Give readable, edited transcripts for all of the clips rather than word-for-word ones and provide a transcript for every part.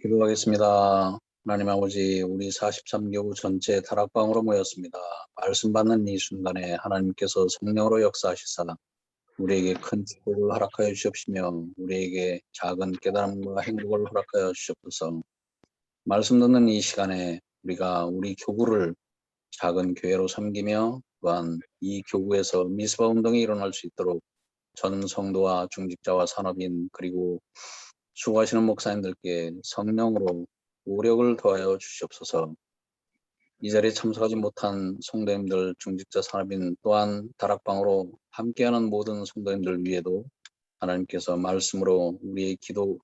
기도하겠습니다. 하나님 아버지, 우리 43교구 전체 다락방으로 모였습니다. 말씀 받는 이 순간에 하나님께서 성령으로 역사하시사 우리에게 큰 축복을 허락하여 주시옵시며 우리에게 작은 깨달음과 행복을 허락하여 주시옵소서. 말씀 듣는 이 시간에 우리가 우리 교구를 작은 교회로 섬기며 또한 이 교구에서 미스바 운동이 일어날 수 있도록 전 성도와 중직자와 산업인 그리고 수고하시는 목사님들께 성령으로 우력을 더하여 주시옵소서. 이 자리에 참석하지 못한 성도님들, 중직자 산업인 또한 다락방으로 함께하는 모든 성도님들 위에도 하나님께서 말씀으로 우리의 기도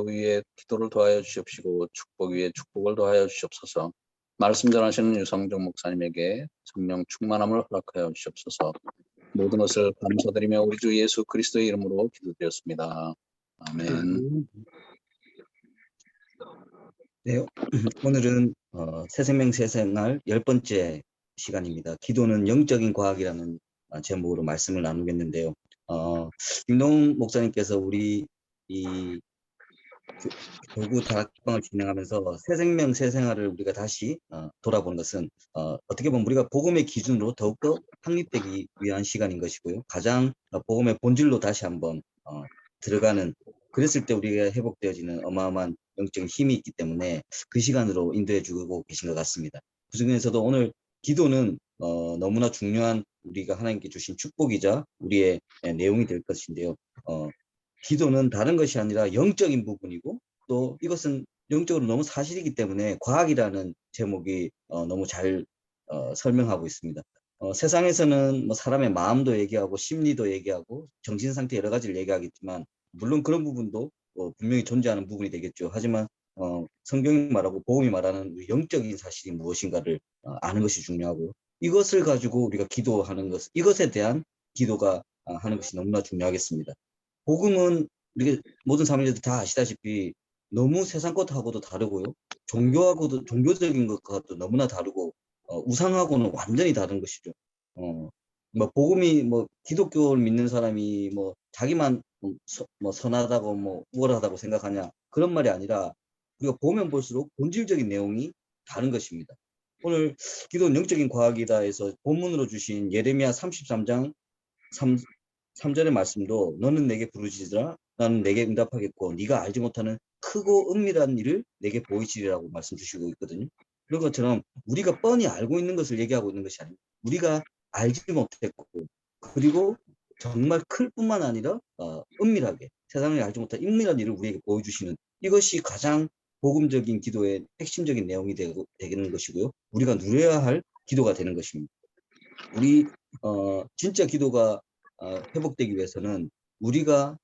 위에 기도를 더하여 주시옵시고 축복 위에 축복을 더하여 주시옵소서. 말씀 전하시는 유성정 목사님에게 성령 충만함을 허락하여 주시옵소서. 모든 것을 감사드리며 우리 주 예수 그리스도의 이름으로 기도드렸습니다. 아멘. 네, 오늘은 새생명 새생활 10번째 시간입니다. 기도는 영적인 과학이라는 제목으로 말씀을 나누겠는데요. 김동훈 목사님께서 우리 이 교구 다락방을 진행하면서 새생명 새생활을 우리가 다시 돌아보는 것은 어떻게 보면 우리가 복음의 기준으로 더욱더 확립되기 위한 시간인 것이고요. 가장 복음의 본질로 다시 한번 들어가는, 그랬을 때 우리가 회복되어지는 어마어마한 영적인 힘이 있기 때문에 그 시간으로 인도해 주고 계신 것 같습니다. 그 중에서도 오늘 기도는 너무나 중요한 우리가 하나님께 주신 축복이자 우리의 내용이 될 것인데요. 기도는 다른 것이 아니라 영적인 부분이고, 또 이것은 영적으로 너무 사실이기 때문에 과학이라는 제목이 너무 잘 설명하고 있습니다. 세상에서는 뭐 사람의 마음도 얘기하고 심리도 얘기하고 정신상태 여러 가지를 얘기하겠지만, 물론 그런 부분도 분명히 존재하는 부분이 되겠죠. 하지만 성경이 말하고 복음이 말하는 영적인 사실이 무엇인가를 아는 것이 중요하고요. 이것을 가지고 우리가 기도하는 것, 이것에 대한 기도가 하는 것이 너무나 중요하겠습니다. 복음은 우리 모든 사람들이 다 아시다시피 너무 세상 것하고도 다르고요. 종교적인 것과도 너무나 다르고 우상하고는 완전히 다른 것이죠. 뭐 복음이 뭐 기독교를 믿는 사람이 뭐 자기만 뭐 선하다고 뭐 우월하다고 생각하냐, 그런 말이 아니라 우리가 보면 볼수록 본질적인 내용이 다른 것입니다. 오늘 기도는 영적인 과학이다 해서 본문으로 주신 예레미야 33장 3절의 말씀도 너는 내게 부르짖으라 나는 내게 응답하겠고 네가 알지 못하는 크고 은밀한 일을 내게 보이시리라고 말씀 주시고 있거든요. 그런 것처럼 우리가 뻔히 알고 있는 것을 얘기하고 있는 것이 아니고 우리가 알지 못했고, 그리고 정말 클 뿐만 아니라 은밀하게 세상을 알지 못한 은밀한 일을 우리에게 보여주시는, 이것이 가장 복음적인 기도의 핵심적인 내용이 되는 것이고요. 우리가 누려야 할 기도가 되는 것입니다. 우리 진짜 기도가 회복되기 위해서는 우리가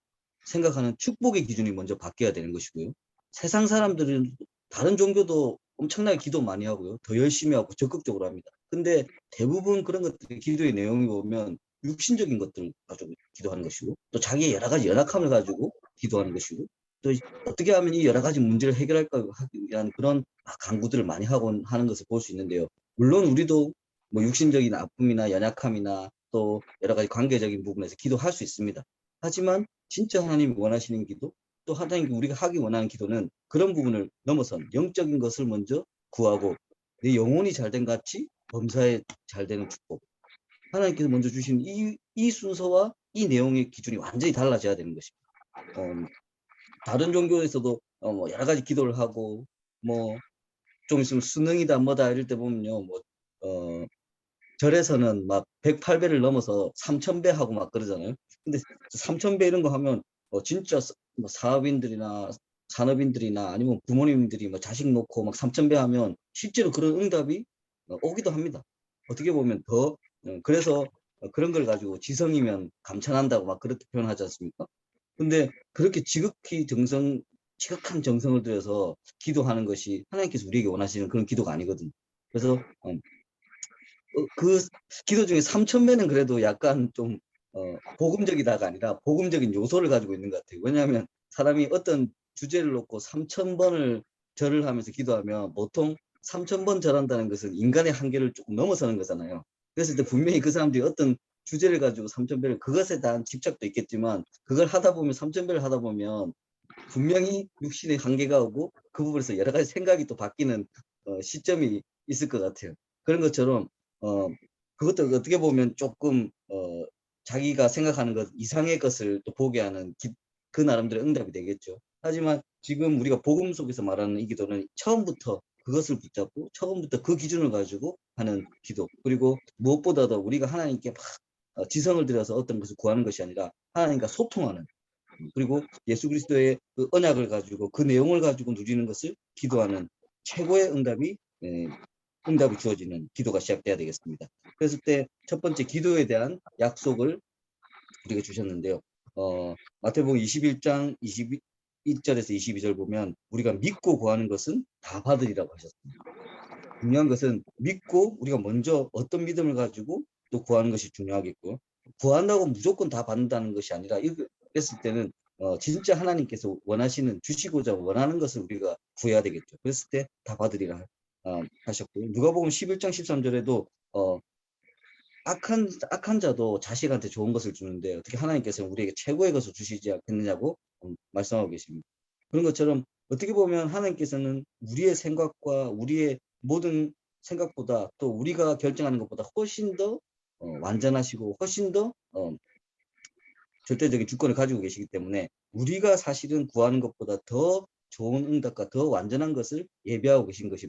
생각하는 축복의 기준이 먼저 바뀌어야 되는 것이고요. 세상 사람들은 다른 종교도 엄청나게 기도 많이 하고요. 더 열심히 하고 적극적으로 합니다. 근데 대부분 그런 것들 기도의 내용이 보면 육신적인 것들 가지고 기도하는 것이고, 또 자기의 여러 가지 연약함을 가지고 기도하는 것이고, 또 어떻게 하면 이 여러 가지 문제를 해결할까 하기 위한 그런 간구들을 많이 하는 것을 볼 수 있는데요. 물론 우리도 뭐 육신적인 아픔이나 연약함이나 또 여러 가지 관계적인 부분에서 기도할 수 있습니다. 하지만 진짜 하나님이 원하시는 기도, 또 하나님이 우리가 하기 원하는 기도는 그런 부분을 넘어선 영적인 것을 먼저 구하고 내 영혼이 잘된 같이 범사에 잘 되는 축복, 하나님께서 먼저 주신 이 순서와 이 내용의 기준이 완전히 달라져야 되는 것입니다. 다른 종교에서도 뭐 여러 가지 기도를 하고 뭐 좀 있으면 수능이다 뭐다 이럴 때 보면요, 뭐 절에서는 막 108배를 넘어서 3000배 하고 막 그러잖아요. 근데 3000배 이런 거 하면 진짜 뭐 사업인들이나 산업인들이나 아니면 부모님들이 뭐 자식 놓고 막 3000배 하면 실제로 그런 응답이 오기도 합니다. 어떻게 보면 더 그래서 그런 걸 가지고 지성이면 감탄한다고 막 그렇게 표현하지 않습니까? 근데 그렇게 지극한 정성을 들여서 기도하는 것이 하나님께서 우리에게 원하시는 그런 기도가 아니거든요. 그래서 그 기도 중에 3000배는 그래도 약간 좀 복음적이다가 아니라 복음적인 요소를 가지고 있는 것 같아요. 왜냐하면 사람이 어떤 주제를 놓고 3000번을 절을 하면서 기도하면 보통 3000번 절한다는 것은 인간의 한계를 조금 넘어서는 거잖아요. 그랬을 때 분명히 그 사람들이 어떤 주제를 가지고 3000배를, 그것에 대한 집착도 있겠지만 그걸 하다 보면 3000배를 하다 보면 분명히 육신의 한계가 오고 그 부분에서 여러 가지 생각이 또 바뀌는 시점이 있을 것 같아요. 그런 것처럼 그것도 어떻게 보면 조금 자기가 생각하는 것 이상의 것을 또 보게 하는 그 나름대로 응답이 되겠죠. 하지만 지금 우리가 복음 속에서 말하는 이 기도는 처음부터 그것을 붙잡고 처음부터 그 기준을 가지고 하는 기도, 그리고 무엇보다도 우리가 하나님께 막 지성을 들여서 어떤 것을 구하는 것이 아니라 하나님과 소통하는, 그리고 예수 그리스도의 그 언약을 가지고 그 내용을 가지고 누리는 것을 기도하는 최고의 응답이 주어지는 기도가 시작돼야 되겠습니다. 그랬을 때 첫 번째 기도에 대한 약속을 우리가 주셨는데요. 마태복음 21장 21절에서 22절 보면 우리가 믿고 구하는 것은 다 받으리라고 하셨습니다. 중요한 것은 믿고 우리가 먼저 어떤 믿음을 가지고 또 구하는 것이 중요하겠고, 구한다고 무조건 다 받는다는 것이 아니라 이랬을 때는 진짜 하나님께서 원하시는, 주시고자 원하는 것을 우리가 구해야 되겠죠. 그랬을 때 다 받으리라 하셨고요. 누가복음 11장 13절에도 악한 자도 자식한테 좋은 것을 주는데 어떻게 하나님께서는 우리에게 최고의 것을 주시지 않겠느냐고 말씀하고 계십니다. 그런 것처럼 어떻게 보면 하나님께서는 우리의 생각과 우리의 모든 생각보다 또 우리가 결정하는 것보다 훨씬 더 완전하시고 훨씬 더 절대적인 주권을 가지고 계시기 때문에 우리가 사실은 구하는 것보다 더 좋은 응답과 더 완전한 것을 예비하고 계신 것이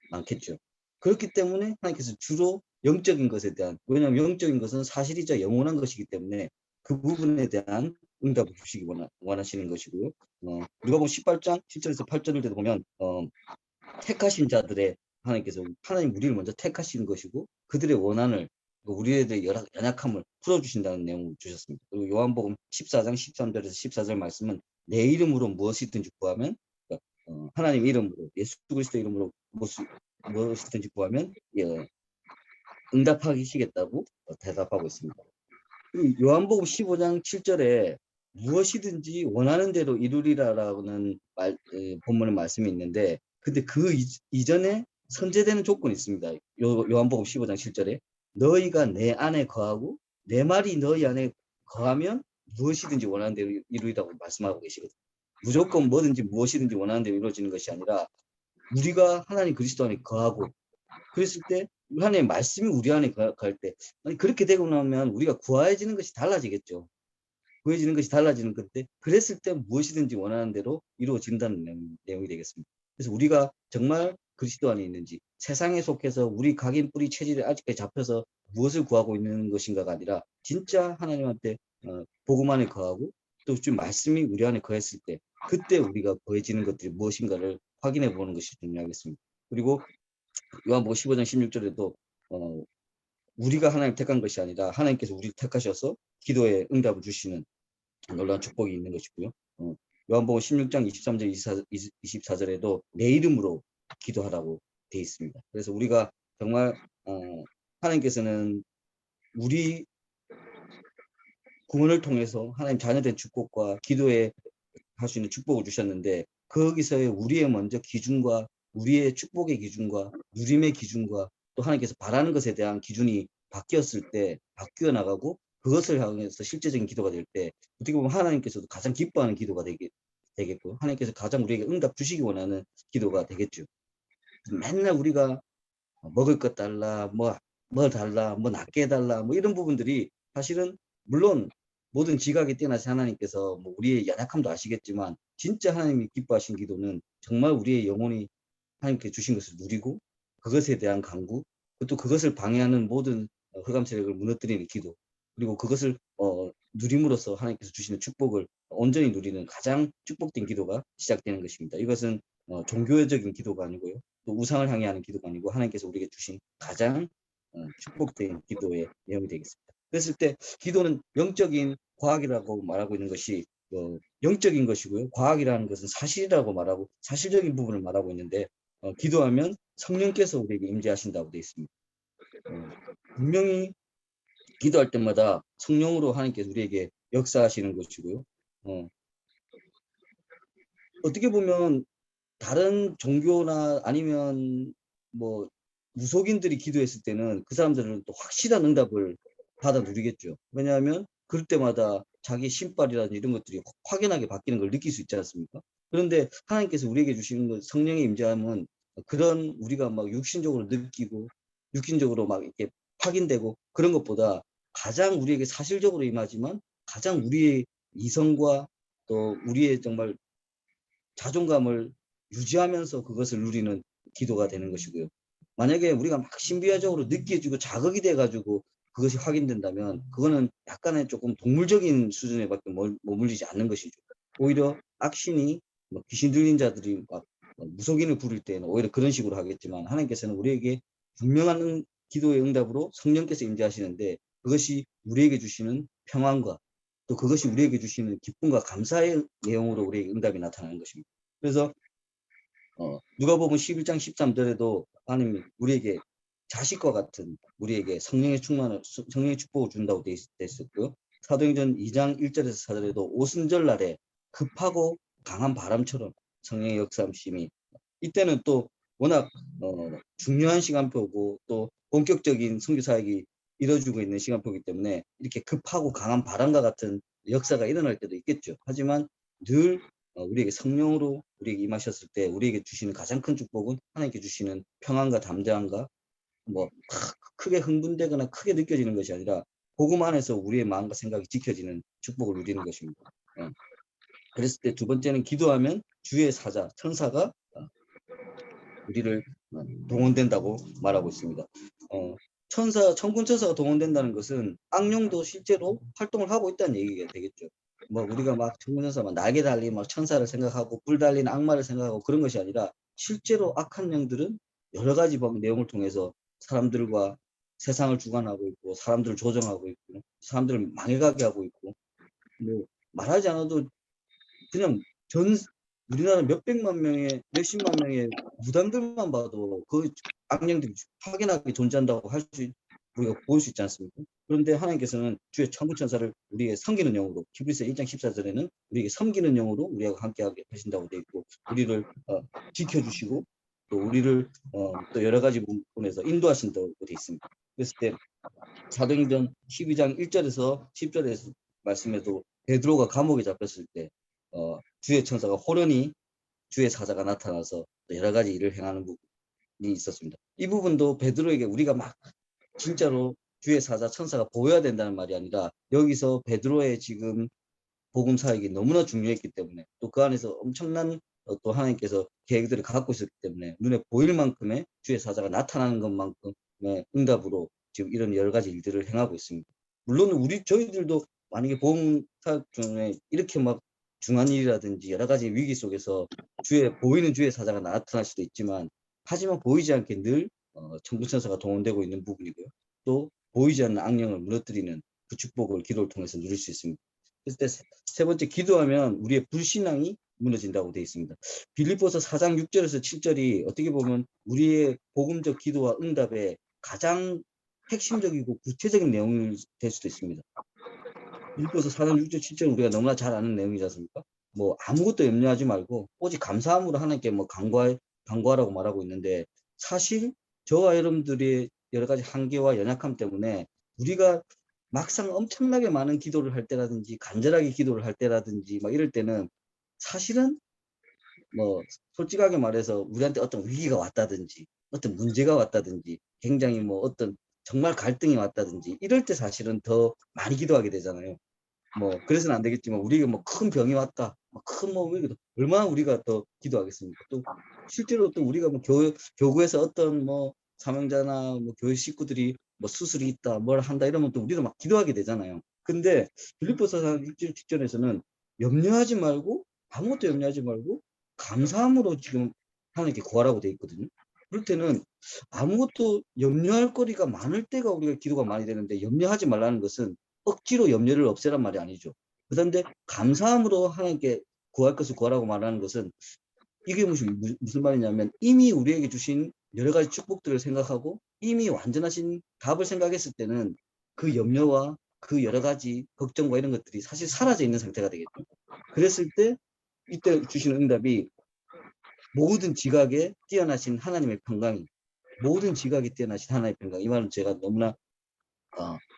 많겠죠. 그렇기 때문에 하나님께서 주로 영적인 것에 대한, 왜냐하면 영적인 것은 사실이자 영원한 것이기 때문에 그 부분에 대한 응답을 주시기 원하시는 것이고요. 우리가 보면 18장 7절에서 8절을 보면 택하신 자들의 하나님께서 하나님 우리를 먼저 택하시는 것이고 그들의 원한을, 우리에 대해 연약함을 풀어주신다는 내용을 주셨습니다. 그리고 요한복음 14장 13절에서 14절 말씀은 내 이름으로 무엇이든지 구하면, 하나님 이름으로 예수 그리스도 이름으로 무엇이든지 구하면 응답하시겠다고 대답하고 있습니다. 그리고 요한복음 15장 7절에 무엇이든지 원하는 대로 이루리라라는 본문의 말씀이 있는데, 근데 그 이전에 선제되는 조건이 있습니다. 요한복음 15장 7절에 너희가 내 안에 거하고 내 말이 너희 안에 거하면 무엇이든지 원하는 대로 이루리라고 말씀하고 계시거든요. 무조건 뭐든지 무엇이든지 원하는 대로 이루어지는 것이 아니라 우리가 하나님 그리스도 안에 거하고, 그랬을 때 하나님의 말씀이 우리 안에 갈 때, 아니 그렇게 되고 나면 우리가 구해지는 것이 달라지겠죠. 구해지는 것이 달라지는 건데, 그랬을 때 무엇이든지 원하는 대로 이루어진다는 내용이 되겠습니다. 그래서 우리가 정말 그리스도 안에 있는지, 세상에 속해서 우리 각인 뿌리 체질에 아직까지 잡혀서 무엇을 구하고 있는 것인가가 아니라 진짜 하나님한테 복음 안에 거하고 또 좀 말씀이 우리 안에 거했을 때 그때 우리가 구해지는 것들이 무엇인가를 확인해 보는 것이 중요하겠습니다. 그리고 요한복음 15장 16절에도 우리가 하나님 택한 것이 아니라 하나님께서 우리를 택하셔서 기도에 응답을 주시는 놀라운 축복이 있는 것이고요. 요한복음 16장 23절 24절에도 내 이름으로 기도하라고 되어 있습니다. 그래서 우리가 정말 하나님께서는 우리 구원을 통해서 하나님 자녀된 축복과 기도에 할 수 있는 축복을 주셨는데, 거기서의 우리의 먼저 기준과 우리의 축복의 기준과 누림의 기준과 또 하나님께서 바라는 것에 대한 기준이 바뀌었을 때, 바뀌어 나가고 그것을 향해서 실제적인 기도가 될 때 어떻게 보면 하나님께서도 가장 기뻐하는 기도가 되겠고 하나님께서 가장 우리에게 응답 주시기 원하는 기도가 되겠죠. 맨날 우리가 먹을 것 달라, 뭐 달라, 뭐 낫게 해달라, 뭐 이런 부분들이 사실은 물론 모든 지각이 뛰어나신 하나님께서 뭐 우리의 연약함도 아시겠지만 진짜 하나님이 기뻐하신 기도는 정말 우리의 영혼이 하나님께 주신 것을 누리고 그것에 대한 간구, 또 그것을 방해하는 모든 흑암 세력을 무너뜨리는 기도, 그리고 그것을 누림으로써 하나님께서 주시는 축복을 온전히 누리는 가장 축복된 기도가 시작되는 것입니다. 이것은 종교적인 기도가 아니고요, 또 우상을 향해 하는 기도가 아니고 하나님께서 우리에게 주신 가장 축복된 기도의 내용이 되겠습니다. 그랬을 때 기도는 영적인 과학이라고 말하고 있는 것이 영적인 것이고요, 과학이라는 것은 사실이라고 말하고 사실적인 부분을 말하고 있는데, 기도하면 성령께서 우리에게 임재하신다고 되어 있습니다. 분명히 기도할 때마다 성령으로 하나님께서 우리에게 역사하시는 것이고요. 어떻게 보면 다른 종교나 아니면 뭐 무속인들이 기도했을 때는 그 사람들은 또 확실한 응답을 받아 누리겠죠. 왜냐하면 그럴 때마다 자기 신발이라든지 이런 것들이 확연하게 바뀌는 걸 느낄 수 있지 않습니까? 그런데 하나님께서 우리에게 주시는 것, 성령의 임재함은 그런 우리가 막 육신적으로 느끼고 육신적으로 막 이렇게 확인되고 그런 것보다 가장 우리에게 사실적으로 임하지만 가장 우리의 이성과 또 우리의 정말 자존감을 유지하면서 그것을 누리는 기도가 되는 것이고요. 만약에 우리가 막 신비화적으로 느껴지고 자극이 돼가지고 그것이 확인된다면 그거는 약간의 조금 동물적인 수준에밖에 머물리지 않는 것이죠. 오히려 악신이 뭐 귀신 들린 자들이 막 무속인을 부릴 때는 오히려 그런 식으로 하겠지만 하나님께서는 우리에게 분명한 기도의 응답으로 성령께서 임재하시는데 그것이 우리에게 주시는 평안과 또 그것이 우리에게 주시는 기쁨과 감사의 내용으로 우리에게 응답이 나타나는 것입니다. 그래서 누가복음 11장 13절에도 하나님이 우리에게 자식과 같은 우리에게 성령의 성령의 축복을 준다고 되어 있었고요. 사도행전 2장 1절에서 4절에도 오순절 날에 급하고 강한 바람처럼 성령의 역사하심이 이때는 또 워낙 중요한 시간표고 또 본격적인 선교 사역이 이뤄지고 있는 시간표이기 때문에 이렇게 급하고 강한 바람과 같은 역사가 일어날 때도 있겠죠. 하지만 늘 우리에게 성령으로 우리에게 임하셨을 때 우리에게 주시는 가장 큰 축복은 하나님께 주시는 평안과 담대함과 뭐 크게 흥분되거나 크게 느껴지는 것이 아니라 복음 안에서 우리의 마음과 생각이 지켜지는 축복을 누리는 것입니다. 그랬을 때 두 번째는 기도하면 주의 사자, 천사가 우리를 동원된다고 말하고 있습니다. 천군 천사가 동원된다는 것은 악령도 실제로 활동을 하고 있다는 얘기가 되겠죠. 뭐 우리가 막 천군 천사 막 날개 달린 막 천사를 생각하고 뿔 달린 악마를 생각하고 그런 것이 아니라 실제로 악한 영들은 여러 가지 내용을 통해서 사람들과 세상을 주관하고 있고 사람들을 조정하고 있고 사람들을 망해가게 하고 있고 뭐 말하지 않아도 그냥 우리나라 몇백만 명의 몇십만 명의 무당들만 봐도 그 악령들이 확연하게 존재한다고 우리가 볼 수 있지 않습니까? 그런데 하나님께서는 주의 천군천사를 우리에게 섬기는 영으로 히브리서 1장 14절에는 우리에게 섬기는 영으로 우리와 함께하게 하신다고 되어 있고 우리를 지켜주시고 또 우리를 또 여러 가지 부분에서 인도하신다고 되어 있습니다. 그랬을 때 사도행전 12장 1절에서 10절에서 말씀에도 베드로가 감옥에 잡혔을 때 주의 천사가 호련히 주의 사자가 나타나서 여러 가지 일을 행하는 부분이 있었습니다. 이 부분도 베드로에게 우리가 막 진짜로 주의 사자 천사가 보여야 된다는 말이 아니라 여기서 베드로의 지금 복음 사역이 너무나 중요했기 때문에 또 그 안에서 엄청난 또 하나님께서 계획들을 갖고 있었기 때문에 눈에 보일 만큼의 주의 사자가 나타나는 것만큼의 응답으로 지금 이런 여러 가지 일들을 행하고 있습니다. 물론 저희들도 만약에 복음 사역 중에 이렇게 막 중한 일이라든지 여러 가지 위기 속에서 보이는 주의 사자가 나타날 수도 있지만 하지만 보이지 않게 늘 천군천사가 동원되고 있는 부분이고요. 또 보이지 않는 악령을 무너뜨리는 그 축복을 기도를 통해서 누릴 수 있습니다. 그래서 세 번째 기도하면 우리의 불신앙이 무너진다고 되어 있습니다. 빌립보서 4장 6절에서 7절이 어떻게 보면 우리의 복음적 기도와 응답의 가장 핵심적이고 구체적인 내용이 될 수도 있습니다. 빌립보서 4장 6절 7절 우리가 너무나 잘 아는 내용이지 않습니까? 뭐 아무것도 염려하지 말고 오직 감사함으로 하나님께 뭐 간구하라고 말하고 있는데 사실 저와 여러분들의 여러 가지 한계와 연약함 때문에 우리가 막상 엄청나게 많은 기도를 할 때라든지 간절하게 기도를 할 때라든지 막 이럴 때는 사실은 뭐 솔직하게 말해서 우리한테 어떤 위기가 왔다든지 어떤 문제가 왔다든지 굉장히 뭐 어떤 정말 갈등이 왔다든지 이럴 때 사실은 더 많이 기도하게 되잖아요. 뭐 그래서는 안 되겠지만 우리에게 뭐 큰 병이 왔다, 얼마나 우리가 더 기도하겠습니까? 또 실제로 또 우리가 뭐 교구에서 어떤 뭐 사명자나 뭐 교회 식구들이 뭐 수술이 있다, 뭘 한다 이러면 또 우리도 막 기도하게 되잖아요. 근데 빌립보서 6절 직전에서는 염려하지 말고 아무것도 염려하지 말고 감사함으로 지금 하나님께 구하라고 돼 있거든요. 그럴 때는 아무것도 염려할 거리가 많을 때가 우리가 기도가 많이 되는데 염려하지 말라는 것은 억지로 염려를 없애란 말이 아니죠. 그런데 감사함으로 하나님께 구할 것을 구하라고 말하는 것은 이게 무슨 말이냐면 이미 우리에게 주신 여러 가지 축복들을 생각하고 이미 완전하신 답을 생각했을 때는 그 염려와 그 여러 가지 걱정과 이런 것들이 사실 사라져 있는 상태가 되겠죠. 그랬을 때 이때 주시는 응답이 모든 지각에 뛰어나신 하나님의 평강이 모든 지각에 뛰어나신 하나님의 평강 이 말은 제가 너무나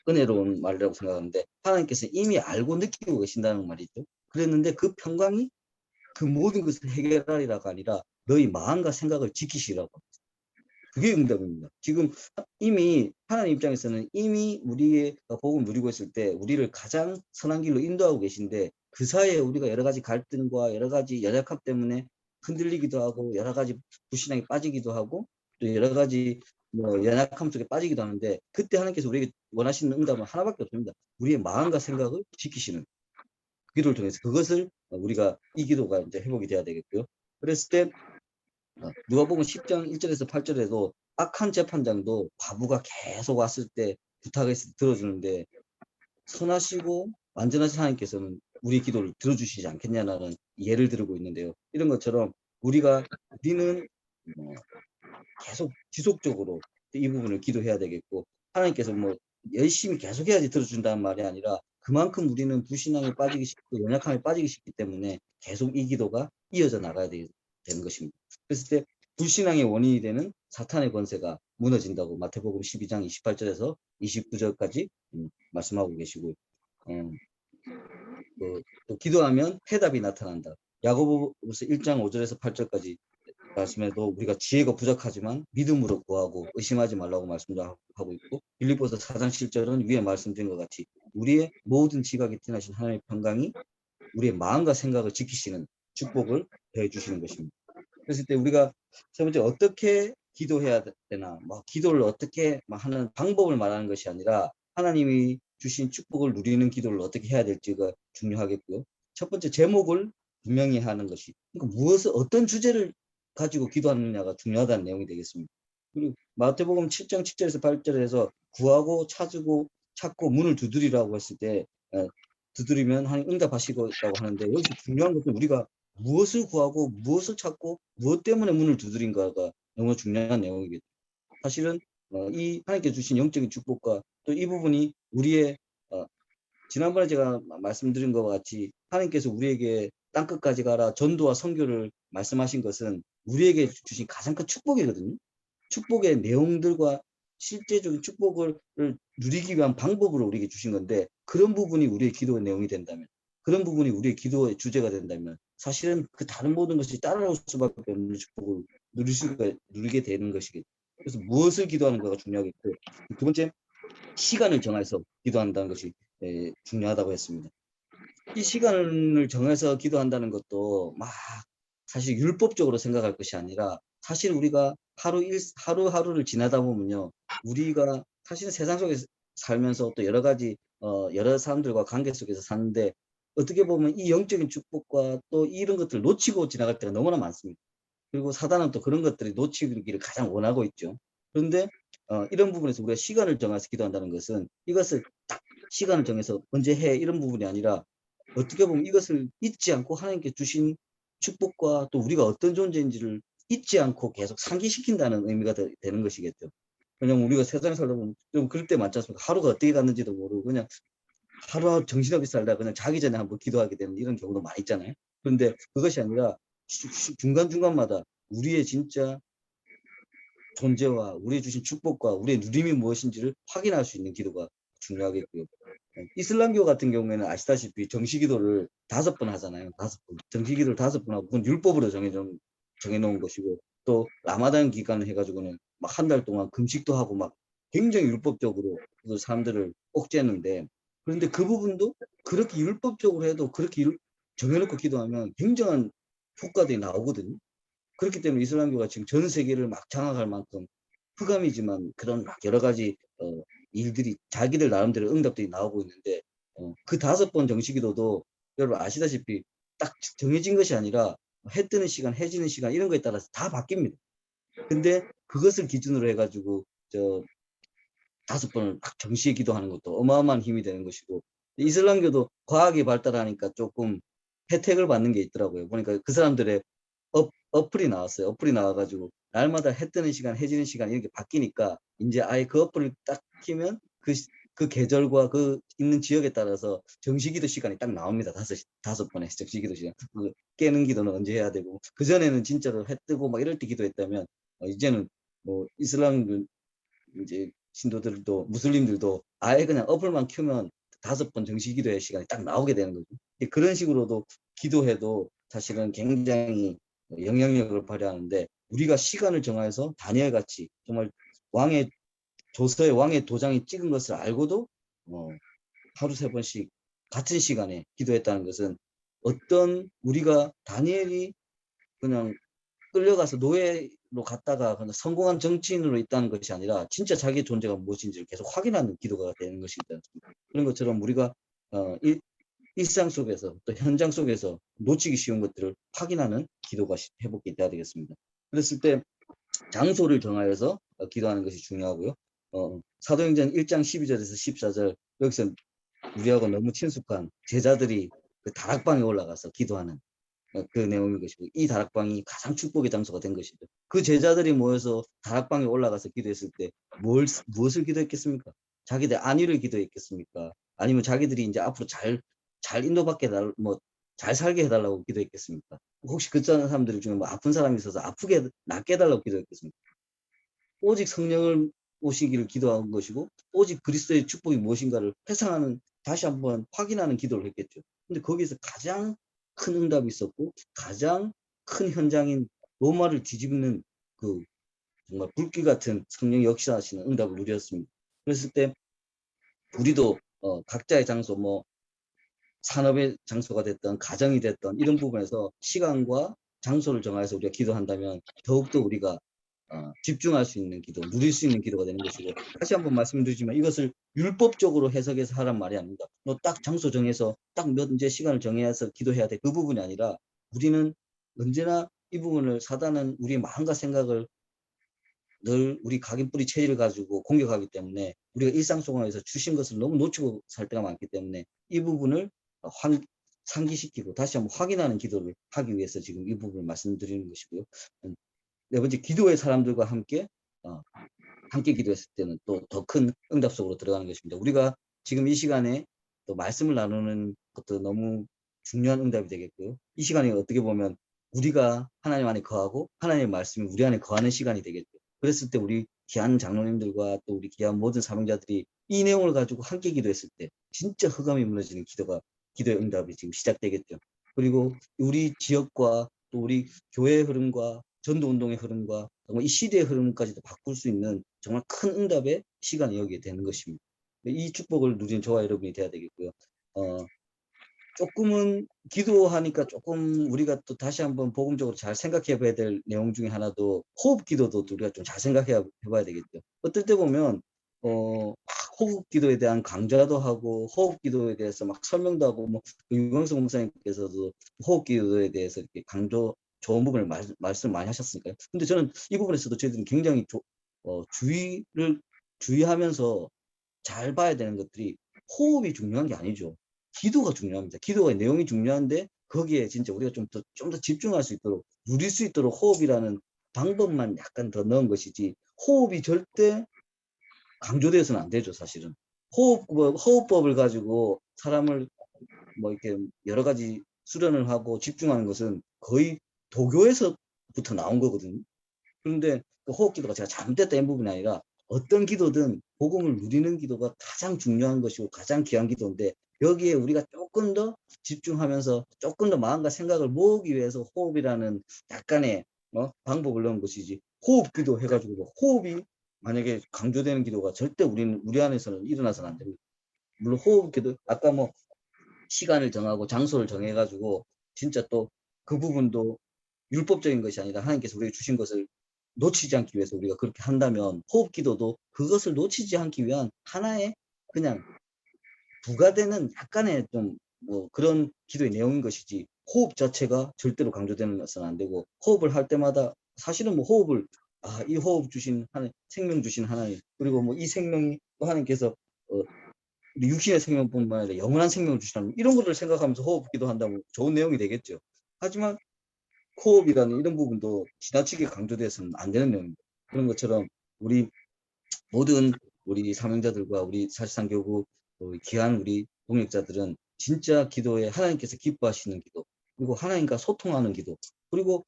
은혜로운 말이라고 생각하는데 하나님께서 이미 알고 느끼고 계신다는 말이죠. 그랬는데 그 평강이 그 모든 것을 해결하리라가 아니라 너희 마음과 생각을 지키시라고. 그게 응답입니다. 지금 이미 하나님 입장에서는 이미 우리가 복음을 누리고 있을 때 우리를 가장 선한 길로 인도하고 계신데 그 사이에 우리가 여러 가지 갈등과 여러 가지 연약함 때문에 흔들리기도 하고 여러 가지 불신앙에 빠지기도 하고 또 여러 가지 연약함 속에 빠지기도 하는데 그때 하나님께서 우리에게 원하시는 응답은 하나밖에 없습니다. 우리의 마음과 생각을 지키시는 기도를 통해서 그것을 우리가 이 기도가 이제 회복이 돼야 되겠고요. 그랬을 때 누가복음 10장 1절에서 8절에도 악한 재판장도 과부가 계속 왔을 때 부탁해서 들어주는데 선하시고 완전하신 하나님께서는 우리 기도를 들어주시지 않겠냐는 예를 들고 있는데요. 이런 것처럼 우리는 계속 지속적으로 이 부분을 기도해야 되겠고 하나님께서 열심히 계속해야지 들어준다는 말이 아니라 그만큼 우리는 불신앙에 빠지기 쉽고 연약함에 빠지기 쉽기 때문에 계속 이 기도가 이어져 나가야 되는 것입니다. 그랬을 때 불신앙의 원인이 되는 사탄의 권세가 무너진다고 마태복음 12장 28절에서 29절까지 말씀하고 계시고 또 기도하면 해답이 나타난다. 야고보서 1장 5절에서 8절까지 말씀에도 우리가 지혜가 부족하지만 믿음으로 구하고 의심하지 말라고 말씀도 하고 있고 빌립보서 4장 7절은 위에 말씀드린 것 같이 우리의 모든 지각이 뛰어나신 하나님의 평강이 우리의 마음과 생각을 지키시는 축복을 더해 주시는 것입니다. 그랬을 때 우리가 세 번째 어떻게 기도해야 되나 기도를 어떻게 하는 방법을 말하는 것이 아니라 하나님이 주신 축복을 누리는 기도를 어떻게 해야 될지가 중요하겠고요. 첫 번째 제목을 분명히 하는 것이 그러니까 어떤 주제를 가지고 기도하느냐가 중요하다는 내용이 되겠습니다. 그리고 마태복음 7장 7절에서 8절에서 구하고 찾고 문을 두드리라고 했을 때 두드리면 하나님 응답하시겠다고 하는데 여기서 중요한 것은 우리가 무엇을 구하고 무엇을 찾고 무엇 때문에 문을 두드린가가 너무 중요한 내용이겠죠. 사실은 이 하나님께 주신 영적인 축복과 또 이 부분이 우리의 지난번에 제가 말씀드린 것과 같이 하나님께서 우리에게 땅끝까지 가라 전도와 선교를 말씀하신 것은 우리에게 주신 가장 큰 축복이거든요. 축복의 내용들과 실제적인 축복을 누리기 위한 방법으로 우리에게 주신 건데 그런 부분이 우리의 기도의 내용이 된다면 그런 부분이 우리의 기도의 주제가 된다면 사실은 그 다른 모든 것이 따라올 수밖에 없는 축복을 누리게 되는 것이겠죠. 그래서 무엇을 기도하는가가 중요하겠고 두 번째 시간을 정해서 기도한다는 것이 중요하다고 했습니다. 이 시간을 정해서 기도한다는 것도 사실 율법적으로 생각할 것이 아니라 사실 우리가 하루하루를 지나다 보면요. 우리가 사실은 세상 속에 살면서 또 여러 가지 여러 사람들과 관계 속에서 사는데 어떻게 보면 이 영적인 축복과 또 이런 것들을 놓치고 지나갈 때가 너무나 많습니다. 그리고 사단은 또 그런 것들이 놓치기를 가장 원하고 있죠. 그런데 이런 부분에서 우리가 시간을 정해서 기도한다는 것은 이것을 딱 시간을 정해서 언제 해 이런 부분이 아니라 어떻게 보면 이것을 잊지 않고 하나님께 주신 축복과 또 우리가 어떤 존재인지를 잊지 않고 계속 상기시킨다는 의미가 되는 것이겠죠. 왜냐면 우리가 세상에 살다 보면 좀 그럴 때 많지 않습니까? 하루가 어떻게 갔는지도 모르고 그냥 하루하루 정신없이 살다 그냥 자기 전에 한번 기도하게 되는 이런 경우도 많이 있잖아요. 그런데 그것이 아니라 중간중간마다 우리의 진짜 존재와 우리의 주신 축복과 우리의 누림이 무엇인지를 확인할 수 있는 기도가 중요하겠고요. 이슬람교 같은 경우에는 아시다시피 정시기도를 5번 하잖아요. 5번. 정시기도를 5번 하고 그건 율법으로 정해놓은 것이고 또 라마단 기간을 해가지고는 막 한 달 동안 금식도 하고 막 굉장히 율법적으로 그 사람들을 옥죄는데 그런데 그 부분도 그렇게 율법적으로 해도 그렇게 정해놓고 기도하면 굉장한 효과들이 나오거든요. 그렇기 때문에 이슬람교가 지금 전 세계를 막 장악할 만큼 흑암이지만 그런 막 여러 가지 일들이 자기들 나름대로 응답들이 나오고 있는데 그 5번 정시기도도 여러분 아시다시피 딱 정해진 것이 아니라 해 뜨는 시간, 해 지는 시간 이런 거에 따라서 다 바뀝니다. 근데 그것을 기준으로 해가지고 5번을 딱 정시에 기도하는 것도 어마어마한 힘이 되는 것이고 이슬람교도 과학이 발달하니까 조금 혜택을 받는 게 있더라고요. 보니까 그 사람들의 어플이 나왔어요. 어플이 나와가지고 날마다 해 뜨는 시간, 해 지는 시간 이렇게 바뀌니까 이제 아예 그 어플을 딱 키면 그 계절과 그 있는 지역에 따라서 정시기도 시간이 딱 나옵니다. 5번의 정시기도 시간. 그 깨는 기도는 언제 해야 되고 그 전에는 진짜로 해 뜨고 막 이럴 때 기도했다면 이제는 이슬람 이제 신도들도 무슬림들도 아예 그냥 어플만 켜면 5번 정시 기도의 시간이 딱 나오게 되는 거죠. 그런 식으로도 기도해도 사실은 굉장히 영향력을 발휘하는데 우리가 시간을 정해서 다니엘 같이 정말 왕의 조서에 왕의 도장이 찍은 것을 알고도 하루 3번씩 같은 시간에 기도했다는 것은 어떤 우리가 다니엘이 그냥 끌려가서 노예로 갔다가 그냥 성공한 정치인으로 있다는 것이 아니라 진짜 자기의 존재가 무엇인지를 계속 확인하는 기도가 되는 것이지 않습니까? 그런 것처럼 우리가 일상 속에서 또 현장 속에서 놓치기 쉬운 것들을 확인하는 기도가 회복이 돼야 되겠습니다. 그랬을 때 장소를 정하여서 기도하는 것이 중요하고요. 사도행전 1장 12절에서 14절 여기서 우리하고 너무 친숙한 제자들이 그 다락방에 올라가서 기도하는 그 내용인 것이고 이 다락방이 가장 축복의 장소가 된 것이죠. 그 제자들이 모여서 다락방에 올라가서 기도했을 때 무엇을 기도했겠습니까? 자기들 안위를 기도했겠습니까? 아니면 자기들이 이제 앞으로 잘 인도받게 잘 살게 해달라고 기도했겠습니까? 혹시 그 사람들 중에 뭐 아픈 사람이 있어서 아프게 낫게 해달라고 기도했겠습니까? 오직 성령을 오시기를 기도한 것이고 오직 그리스도의 축복이 무엇인가를 회상하는 다시 한번 확인하는 기도를 했겠죠. 근데 거기서 가장 큰 응답이 있었고 가장 큰 현장인 로마를 뒤집는 그 정말 불길 같은 성령 역사하시는 응답을 누렸습니다. 그랬을 때 우리도 각자의 장소 산업의 장소가 됐던 가정이 됐던 이런 부분에서 시간과 장소를 정해서 우리가 기도한다면 더욱더 우리가 집중할 수 있는 기도, 누릴 수 있는 기도가 되는 것이고 다시 한번 말씀드리지만 이것을 율법적으로 해석해서 하란 말이 아닙니다. 너 딱 장소 정해서 딱 몇 이제 시간을 정해서 기도해야 돼. 그 부분이 아니라 우리는 언제나 이 부분을 사단은 우리의 마음과 생각을 늘 우리 각인뿌리 체질을 가지고 공격하기 때문에 우리가 일상 속에서 주신 것을 너무 놓치고 살 때가 많기 때문에 이 부분을 상기시키고 다시 한번 확인하는 기도를 하기 위해서 지금 이 부분을 말씀드리는 것이고요. 네 번째, 기도의 사람들과 함께 기도했을 때는 또 더 큰 응답 속으로 들어가는 것입니다. 우리가 지금 이 시간에 또 말씀을 나누는 것도 너무 중요한 응답이 되겠고요. 이 시간이 어떻게 보면 우리가 하나님 안에 거하고 하나님의 말씀이 우리 안에 거하는 시간이 되겠죠. 그랬을 때 우리 귀한 장로님들과 또 우리 귀한 모든 사명자들이 이 내용을 가지고 함께 기도했을 때 진짜 흑암이 무너지는 기도의 응답이 지금 시작되겠죠. 그리고 우리 지역과 또 우리 교회의 흐름과 전도운동의 흐름과 이 시대의 흐름까지도 바꿀 수 있는 정말 큰 응답의 시간이 여기에 되는 것입니다. 이 축복을 누린 저와 여러분이 돼야 되겠고요. 조금은 기도하니까 조금 우리가 또 다시 한번 복음적으로 잘 생각해 봐야 될 내용 중에 하나도 호흡 기도도 우리가 좀 잘 생각해 봐야 되겠죠. 어떨 때 보면 호흡 기도에 대한 강좌도 하고 호흡 기도에 대해서 막 설명도 하고 유광석 목사님께서도 호흡 기도에 대해서 이렇게 좋은 부분을 말씀 많이 하셨으니까요. 근데 저는 이 부분에서도 저희들은 굉장히 주의하면서 잘 봐야 되는 것들이 호흡이 중요한 게 아니죠. 기도가 중요합니다. 기도의 내용이 중요한데 거기에 진짜 우리가 좀 더 집중할 수 있도록 누릴 수 있도록 호흡이라는 방법만 약간 더 넣은 것이지 호흡이 절대 강조되어서는 안 되죠. 사실은 호흡법을 가지고 사람을 이렇게 여러 가지 수련을 하고 집중하는 것은 거의 도교에서부터 나온 거거든요. 그런데 그 호흡 기도가 제가 잘못됐다는 부분이 아니라 어떤 기도든 복음을 누리는 기도가 가장 중요한 것이고 가장 귀한 기도인데 여기에 우리가 조금 더 집중하면서 조금 더 마음과 생각을 모으기 위해서 호흡이라는 약간의 방법을 넣은 것이지 호흡 기도 해가지고 호흡이 만약에 강조되는 기도가 절대 우리 안에서는 일어나서는 안 됩니다. 물론 호흡 기도 아까 시간을 정하고 장소를 정해가지고 진짜 또 그 부분도 율법적인 것이 아니라 하나님께서 우리에게 주신 것을 놓치지 않기 위해서 우리가 그렇게 한다면 호흡 기도도 그것을 놓치지 않기 위한 하나의 그냥 부가되는 약간의 좀 그런 기도의 내용인 것이지 호흡 자체가 절대로 강조되는 것은 안 되고 호흡을 할 때마다 사실은 호흡을 이 호흡 주신 하나님, 생명 주신 하나님 그리고 이 생명이 하나님께서 우리 육신의 생명뿐만 아니라 영원한 생명을 주시는 이런 것을 생각하면서 호흡 기도한다면 좋은 내용이 되겠죠. 하지만 호흡이라는 이런 부분도 지나치게 강조돼서는 안 되는 내용입니다. 그런 것처럼 우리 모든 우리 사명자들과 우리 사실상교구 귀한 우리 동역자들은 진짜 기도에 하나님께서 기뻐하시는 기도 그리고 하나님과 소통하는 기도 그리고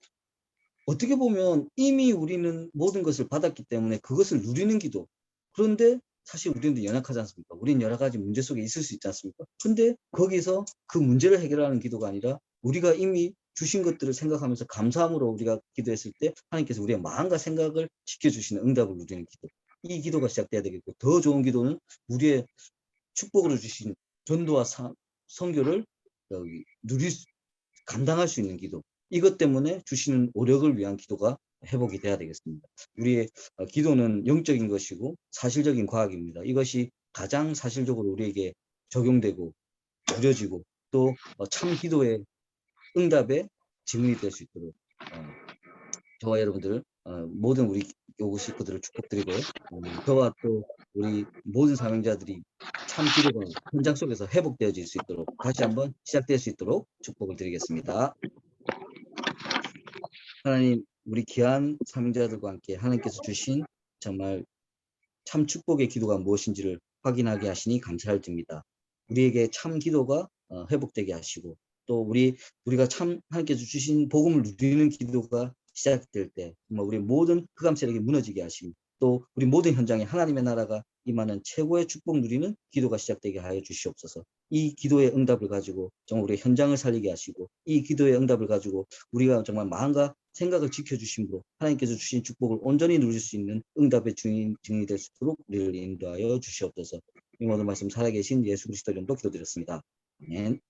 어떻게 보면 이미 우리는 모든 것을 받았기 때문에 그것을 누리는 기도 그런데 사실 우리는 연약하지 않습니까? 우리는 여러 가지 문제 속에 있을 수 있지 않습니까? 근데 거기서 그 문제를 해결하는 기도가 아니라 우리가 이미 주신 것들을 생각하면서 감사함으로 우리가 기도했을 때 하나님께서 우리의 마음과 생각을 지켜주시는 응답을 누리는 기도. 이 기도가 시작돼야 되겠고, 더 좋은 기도는 우리의 축복으로 주신 전도와 선교를 감당할 수 있는 기도. 이것 때문에 주시는 오력을 위한 기도가 회복이 돼야 되겠습니다. 우리의 기도는 영적인 것이고 사실적인 과학입니다. 이것이 가장 사실적으로 우리에게 적용되고 누려지고 또 참 기도의 응답의 증인이 될 수 있도록 저와 여러분들 모든 우리 교구 식구들을 축복드리고 저와 또 우리 모든 사명자들이 참 기도가 현장 속에서 회복되어질 수 있도록 다시 한번 시작될 수 있도록 축복을 드리겠습니다. 하나님, 우리 귀한 사명자들과 함께 하나님께서 주신 정말 참 축복의 기도가 무엇인지를 확인하게 하시니 감사를 드립니다. 우리에게 참 기도가 회복되게 하시고 또 우리가 참 하나님께서 주신 복음을 누리는 기도가 시작될 때 정말 우리 모든 흑암 세력이 무너지게 하시고 또 우리 모든 현장에 하나님의 나라가 임하는 최고의 축복 누리는 기도가 시작되게 하여 주시옵소서. 이 기도의 응답을 가지고 정말 우리 현장을 살리게 하시고 이 기도의 응답을 가지고 우리가 정말 마음과 생각을 지켜주심으로 하나님께서 주신 축복을 온전히 누릴 수 있는 응답의 증인이 될 수 있도록 우리를 인도하여 주시옵소서. 이 모든 말씀 살아계신 예수 그리스도 이름으로 기도드렸습니다. 아멘.